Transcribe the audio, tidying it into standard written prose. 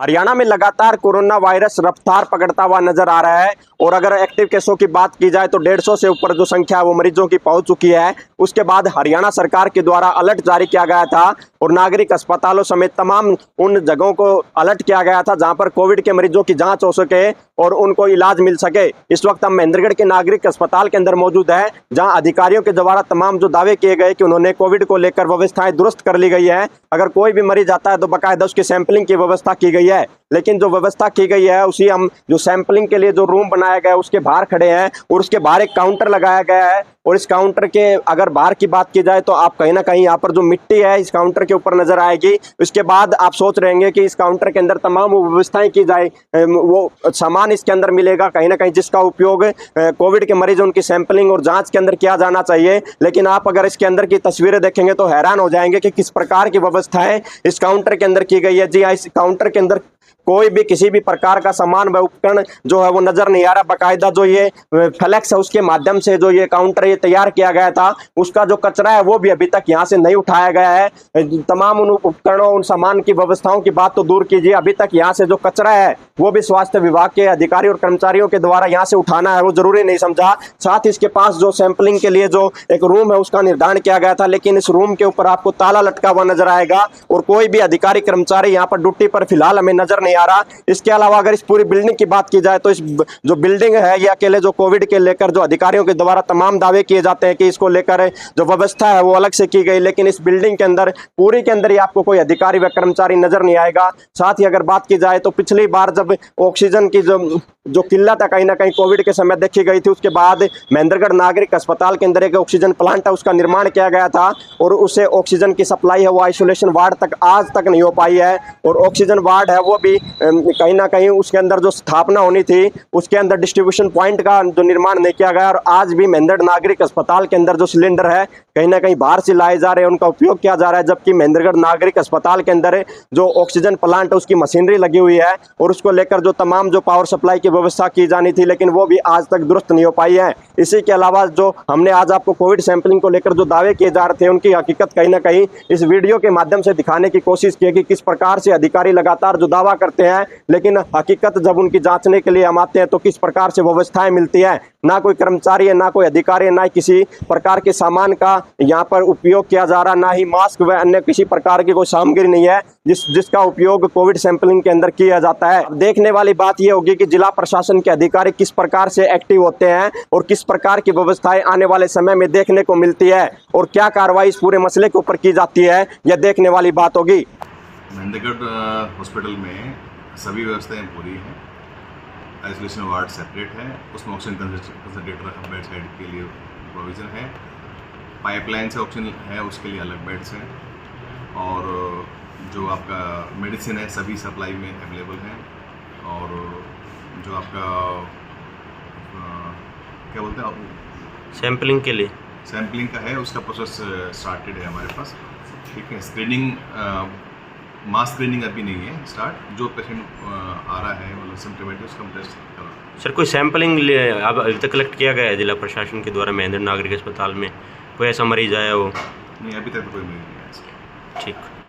हरियाणा में लगातार corona virus रफ्तार पकड़ता हुआ नजर आ रहा है और अगर एक्टिव केसों की बात की जाए तो 150 से ऊपर जो संख्या है वो मरीजों की पहुंच चुकी है। उसके बाद हरियाणा सरकार के द्वारा अलर्ट जारी किया गया था और नागरिक अस्पतालों समेत तमाम उन जगहों को अलर्ट किया गया था जहां पर कोविड के मरीजों की जांच हो सके और उनको इलाज मिल सके। इस वक्त हम महेंद्रगढ़ के नागरिक अस्पताल के अंदर मौजूद है, जहां अधिकारियों के द्वारा तमाम जो दावे किए गए कि उन्होंने कोविड को लेकर व्यवस्थाएं दुरुस्त कर ली गई है। अगर कोई भी मरीज आता है तो बाकायदा उसकी सैंपलिंग की व्यवस्था की गई है, लेकिन जो व्यवस्था की गई है उसी हम जो सैंपलिंग के लिए जो रूम बनाया गया है उसके बाहर खड़े हैं और उसके बाहर एक काउंटर लगाया गया है। और इस काउंटर के अगर बाहर की बात की जाए तो आप कहीं ना कहीं यहाँ पर जो मिट्टी है इस काउंटर के ऊपर नजर आएगी। उसके बाद आप सोच रहेंगे कि इस काउंटर के अंदर तमाम व्यवस्थाएं की जाए, वो सामान इसके अंदर मिलेगा कहीं ना कहीं जिसका उपयोग कोविड के मरीज उनकी सैंपलिंग और जांच के अंदर किया जाना चाहिए। लेकिन आप अगर इसके अंदर की तस्वीरें देखेंगे तो हैरान हो जाएंगे कि किस प्रकार की व्यवस्थाएं इस काउंटर के अंदर की गई है। जी हाँ, इस काउंटर के अंदर कोई भी किसी भी प्रकार का सामान व उपकरण जो है वो नजर नहीं आ रहा। बाकायदा जो ये फ्लेक्स है उसके माध्यम से जो ये काउंटर ये तैयार किया गया था उसका जो कचरा है वो भी अभी तक यहाँ से नहीं उठाया गया है। तमाम उन उपकरणों उन सामान की व्यवस्थाओं की बात तो दूर कीजिए, अभी तक यहाँ से जो कचरा है वो भी स्वास्थ्य विभाग के अधिकारी और कर्मचारियों के द्वारा यहाँ से उठाना है वो जरूरी नहीं समझा। साथ ही इसके पास जो सैंपलिंग के लिए जो एक रूम है उसका निर्धारण किया गया था, लेकिन इस रूम के ऊपर आपको ताला लटका हुआ नजर आएगा और कोई भी अधिकारी कर्मचारी यहाँ पर ड्यूटी पर फिलहाल हमें नजर नहीं आ रहा। इसके अलावा अगर इस पूरी बिल्डिंग की बात की जाए तो इस जो बिल्डिंग है ये अकेले जो कोविड के लेकर जो अधिकारियों के द्वारा तमाम दावे किए जाते हैं कि इसको लेकर जो व्यवस्था है वो अलग से की गई, लेकिन इस बिल्डिंग के अंदर पूरी के अंदर ही आपको कोई अधिकारी व कर्मचारी नजर नहीं आएगा। साथ ही अगर बात की जाए तो पिछली बार जब ऑक्सीजन की जो किल्लत है कहीं ना कहीं कोविड के समय देखी गई थी, उसके बाद महेंद्रगढ़ नागरिक अस्पताल के अंदर एक ऑक्सीजन प्लांट है उसका निर्माण किया गया था और उससे ऑक्सीजन की सप्लाई है वो आइसोलेशन वार्ड तक आज तक नहीं हो पाई है। और ऑक्सीजन वार्ड है वो भी कहीं ना कहीं उसके अंदर जो स्थापना होनी थी उसके अंदर डिस्ट्रीब्यूशन पॉइंट का जो निर्माण नहीं किया गया और आज भी महेंद्रगढ़ नागरिक अस्पताल के अंदर जो सिलेंडर है कहीं ना कहीं बाहर से लाए जा रहे हैं, उनका उपयोग किया जा रहा है। जबकि महेंद्रगढ़ नागरिक अस्पताल के अंदर जो ऑक्सीजन प्लांट है उसकी मशीनरी लगी हुई है और उसको लेकर जो तमाम जो पावर सप्लाई की व्यवस्था की जानी थी लेकिन वो भी आज तक दुरुस्त नहीं हो पाई है। इसी के अलावा जो हमने आज आपको कोविड सैंपलिंग को लेकर जो दावे किए जा रहे थे उनकी हकीकत कहीं ना कहीं इस वीडियो के माध्यम से दिखाने की कोशिश की कि किस प्रकार से अधिकारी लगातार जो दावा करते हैं लेकिन हकीकत जब उनकी जांचने के लिए हम आते हैं तो किस प्रकार से व्यवस्थाएं मिलती है। ना कोई कर्मचारी है, ना कोई अधिकारी है, ना किसी प्रकार के सामान का यहाँ पर उपयोग किया जा रहा, ना ही मास्क व अन्य किसी प्रकार की कोई सामग्री नहीं है जिसका उपयोग कोविड सैंपलिंग के अंदर किया जाता है। देखने वाली बात यह होगी कि जिला प्रशासन के अधिकारी किस प्रकार से एक्टिव होते हैं और किस प्रकार की व्यवस्थाएं आने वाले समय में देखने को मिलती है और क्या कार्रवाई इस पूरे मसले के ऊपर की जाती है, यह देखने वाली बात होगी। महेंद्रगढ़ हॉस्पिटल में सभी व्यवस्थाएं पूरी हैं। आइसोलेशन वार्ड सेपरेट है, उसमें ऑक्सीजन कंसंट्रेटर बेड साइड के लिए प्रोविज़न है। पाइपलाइन से ऑक्सीजन है उसके लिए अलग बेड्स हैं और जो आपका मेडिसिन है सभी सप्लाई में अवेलेबल है। और जो आपका क्या बोलते हैं आप सैंपलिंग के लिए सैंपलिंग का है उसका प्रोसेस स्टार्टेड है हमारे पास। ठीक है, स्क्रीनिंग मास स्क्रीनिंग अभी नहीं है स्टार्ट। जो पेशेंट आ रहा है मतलब सिम्टोमेटिक उसका हम टेस्ट कर रहा है। सर कोई सैंपलिंग अब अभी तक कलेक्ट किया गया है जिला प्रशासन के द्वारा महेंद्रगढ़ नागरिक अस्पताल में? कोई ऐसा मरीज आया हो? नहीं, अभी तक तो कोई मरीज नहीं आया। ठीक।